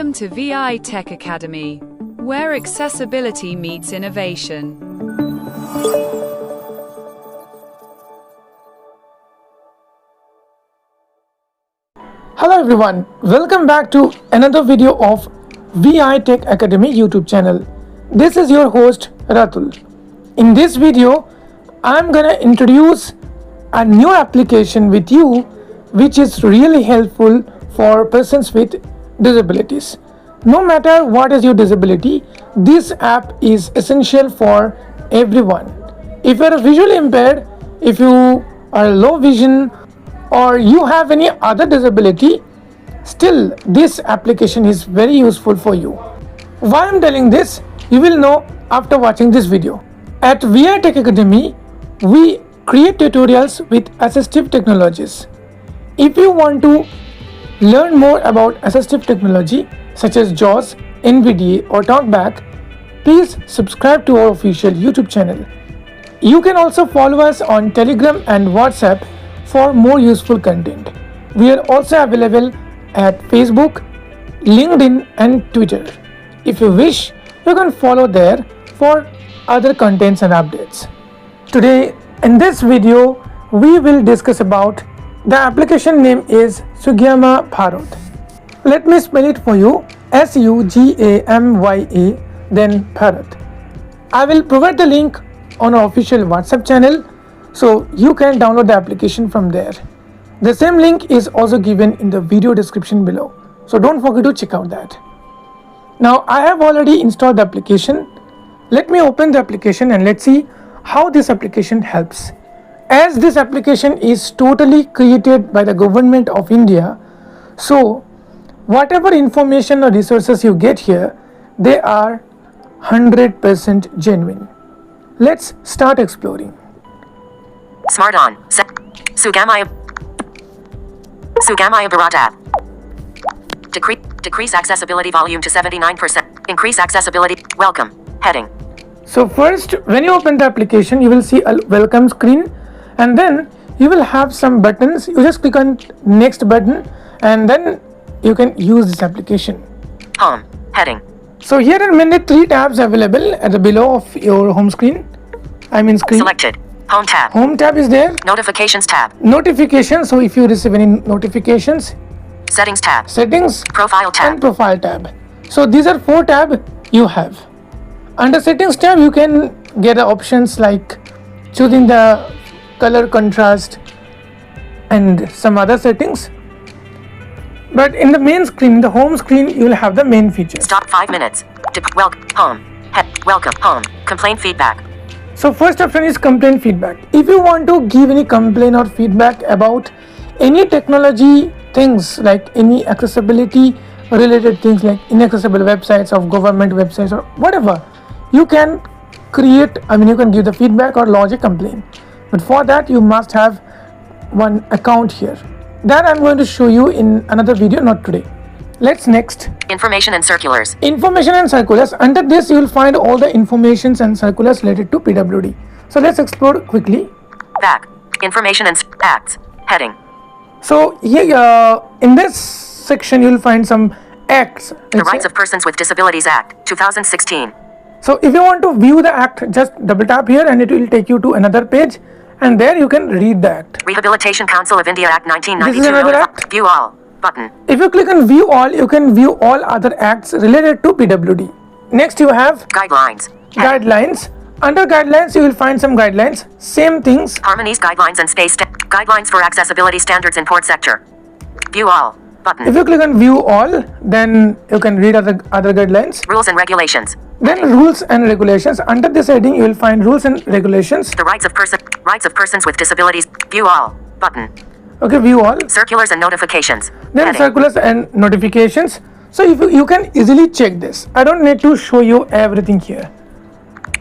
Welcome to V.I Tech Academy, where accessibility meets innovation. Hello everyone, welcome back to another video of V.I Tech Academy YouTube channel. This is your host Ratul. In this video, I'm gonna introduce a new application with you which is really helpful for persons with disabilities. No matter what is your disability, this app is essential for everyone. If you are visually impaired, if you are low vision, or you have any other disability, still this application is very useful for you. Why I'm telling this, you will know after watching this video. At V.I Tech Academy, we create tutorials with assistive technologies. If you want to learn more about assistive technology such as JAWS, NVDA or TalkBack, please subscribe to our official YouTube channel. You can also follow us on Telegram and WhatsApp for more useful content. We are also available at Facebook, LinkedIn and Twitter. If you wish, you can follow there for other contents and updates. Today in this video, we will discuss about the application name is Sugamya Bharat. Let me spell it for you. Sugamya, then Bharat. I will provide the link on our official WhatsApp channel, so you can download the application from there. The same link is also given in the video description below, so don't forget to check out that. Now I have already installed the application. Let me open the application and let's see how this application helps. As this application is totally created by the government of India, so whatever information or resources you get here, they are 100% genuine. Let's start exploring. Smart on. Sugamya Bharat App. Decrease accessibility volume to 79%. Increase accessibility. Welcome. Heading. So first, when you open the application, you will see a welcome screen, and then you will have some buttons. You just click on next button and then you can use this application. Home. Heading. So here are mainly three tabs available at the below of your home screen. Screen. Selected. Home tab. Home tab is there. Notifications tab. Notifications. So if you receive any notifications. Settings tab. Settings. Profile tab. And profile tab. So these are four tabs you have. Under settings tab, you can get options like choosing the color contrast and some other settings. But in the main screen, the home screen, you will have the main features. Stop 5 minutes. Welcome. Home. Welcome. Home. Complaint feedback. So first option is complaint feedback. If you want to give any complaint or feedback about any technology things, like any accessibility related things like inaccessible websites of government websites or whatever, you can create, you can give the feedback or lodge a complaint. But for that, you must have one account here. That I'm going to show you in another video, not today. Let's next. Information and circulars. Information and circulars. Under this, you will find all the informations and circulars related to PwD. So let's explore quickly. Back. Information and acts. Heading. So here, in this section, you will find some acts. The Rights of Persons with Disabilities Act, 2016. So if you want to view the act, just double tap here and it will take you to another page, and there you can read the act. Rehabilitation Council of India Act 1992. This is another act. View all button. If you click on view all, you can view all other acts related to PwD. Next you have guidelines. Guidelines. Under guidelines, you will find some guidelines. Same things. Harmonies guidelines and space guidelines for accessibility standards in port sector. View all button. If you click on view all, then you can read other guidelines. Rules and regulations. Then rules and regulations. Under this heading, you will find rules and regulations. The rights of persons with disabilities. View all button. Okay, view all. Circulars and notifications. Then Heading. circulars and notifications. So if you can easily check this. I don't need to show you everything here.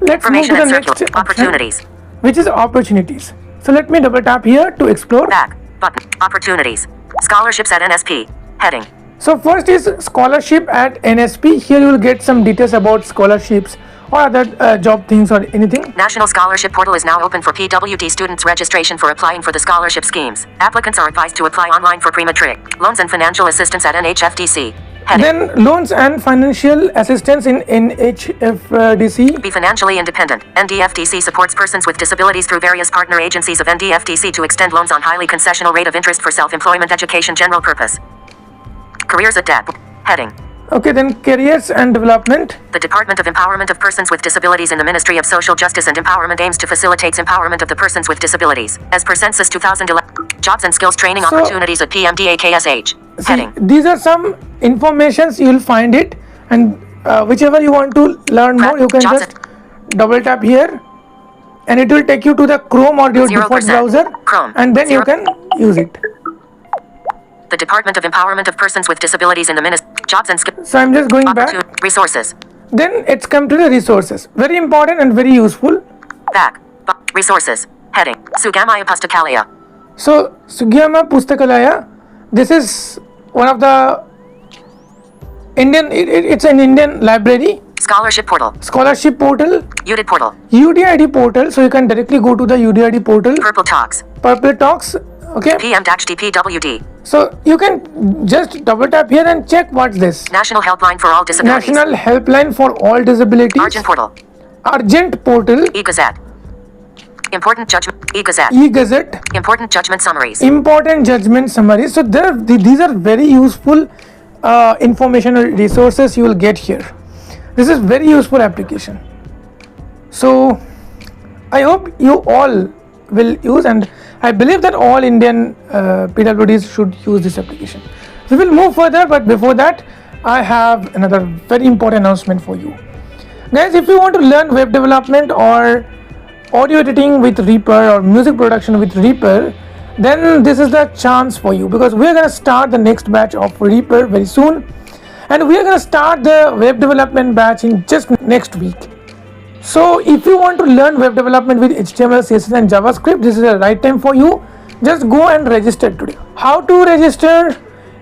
Let's move to the next option, opportunities. Which is opportunities. So let me double tap here to explore. Back button. Opportunities. Scholarships at NSP. Heading. So first is scholarship at NSP. Here you will get some details about scholarships or other job things or anything. National Scholarship Portal is now open for PwD students. Registration for applying for the scholarship schemes. Applicants are advised to apply online for pre-matric loans and financial assistance at NHFDC. Heading. Then loans and financial assistance in NHFDC. Be financially independent. NDFDC supports persons with disabilities through various partner agencies of NDFDC to extend loans on highly concessional rate of interest for self-employment education general purpose. Careers at DAP. Heading. Okay, then careers and development. The Department of Empowerment of Persons with Disabilities in the Ministry of Social Justice and Empowerment aims to facilitate empowerment of the persons with disabilities. As per Census 2011, jobs and skills training opportunities at PMDAKSH. Heading. These are some informations you will find it, and whichever you want to learn more, you can just double tap here, and it will take you to the Chrome or your default browser, Chrome. and then you can use it. The Department of Empowerment of Persons with Disabilities in the Ministry Jobs and Skills. So I'm just going back. Resources. Then it's come to the resources. Very important and very useful. Back. Resources. Heading. Sugamya Pustakalaya. So Sugamya Pustakalaya. This is one of the Indian. It's an Indian library. Scholarship portal. Scholarship portal. UDID portal. UDID portal. So you can directly go to the UDID portal. Purple Talks. Purple Talks. Okay. PM-DPWD. So you can just double tap here and check what's this. National Helpline for All Disabilities. National Helpline for All Disabilities. Argent portal. Argent portal. E-Gazette. Important Judgment. E-Gazette. E-Gazette. Important Judgment Summaries. Important Judgment Summaries. So these are very useful informational resources you will get here. This is very useful application. So I hope you all will use, and I believe that all Indian PwDs should use this application. We will move further, but before that, I have another very important announcement for you. Guys, if you want to learn web development or audio editing with Reaper or music production with Reaper, then this is the chance for you, because we are going to start the next batch of Reaper very soon, and we are going to start the web development batch in just next week. So if you want to learn web development with HTML, CSS and JavaScript, this is the right time for you. Just go and register today. How to register?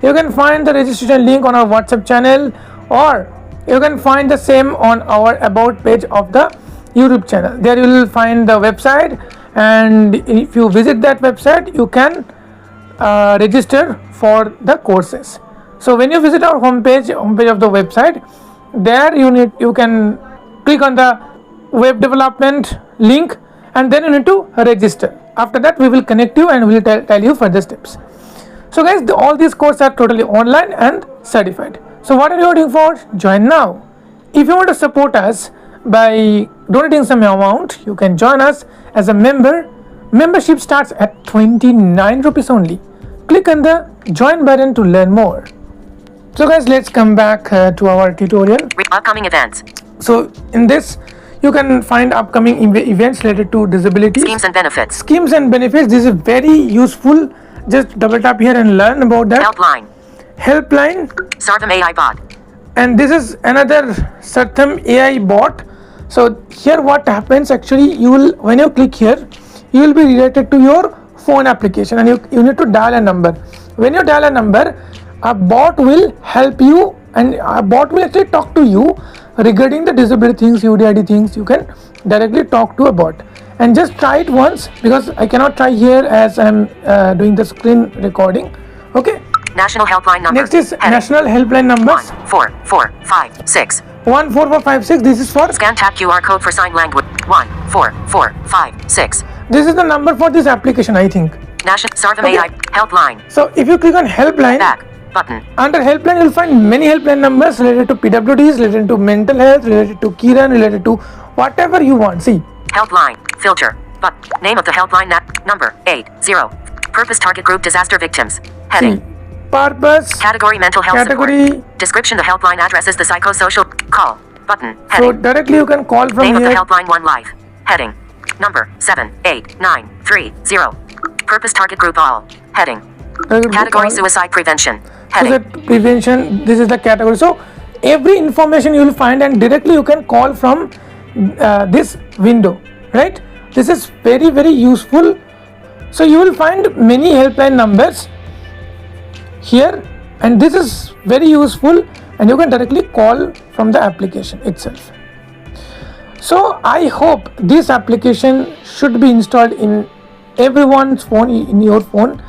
You can find the registration link on our WhatsApp channel, or you can find the same on our about page of the YouTube channel. There you will find the website, and if you visit that website, you can register for the courses. So when you visit our homepage of the website, there you can click on the web development link, and then you need to register. After that, we will connect you and we will tell you further steps. So guys, all these courses are totally online and certified. So what are you waiting for? Join now. If you want to support us by donating some amount, you can join us as a member. Membership starts at 29 rupees only. Click on the join button to learn more. So guys, let's come back to our tutorial. Upcoming events. So in this, you can find upcoming events related to disabilities. Schemes and benefits. Schemes and benefits. This is very useful. Just double tap here and learn about that. Helpline. Helpline. Sartham AI bot. And this is another Sartham AI bot. So here what happens actually, when you click here, you will be redirected to your phone application, and you need to dial a number. When you dial a number, a bot will help you, and a bot will actually talk to you regarding the disability things, UDID things. You can directly talk to a bot, and just try it once, because I cannot try here as I am doing the screen recording. Okay. National helpline number. Next is national helpline numbers. 14456. 14456. This is for scan tap QR code for sign language. 14456. This is the number for this application, I think. National Sartham AI helpline. So if you click on helpline, back button. Under helpline, you will find many helpline numbers related to PwDs, related to mental health, related to Kiran, related to whatever you want. See. Helpline. Filter. But name of the helpline number 80. Purpose target group disaster victims. Heading. See. Purpose. Category mental health support. Description the helpline address is the psychosocial call. Button. Heading. So directly you can call from name here. Name of the helpline 1 live. Heading. Number 78930. Purpose target group all. Heading. Category suicide prevention. Heading. Suicide prevention. This is the category. So every information you will find, and directly you can call from this window, right? This is very, very useful. So you will find many helpline numbers here, and this is very useful, and you can directly call from the application itself. So I hope this application should be installed in everyone's phone, in your phone.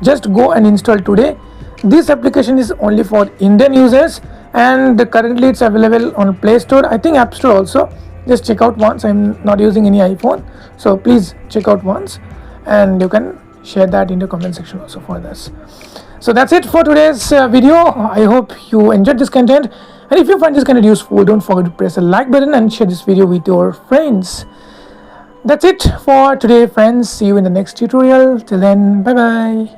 Just go and install today. This application is only for Indian users, and currently it's available on Play Store, I think App Store also. Just check out once. I'm not using any iPhone, so please check out once, and you can share that in the comment section also for this. So that's it for today's video. I hope you enjoyed this content, and if you find this content useful, don't forget to press the like button and share this video with your friends. That's it for today, friends. See you in the next tutorial. Till then, bye bye.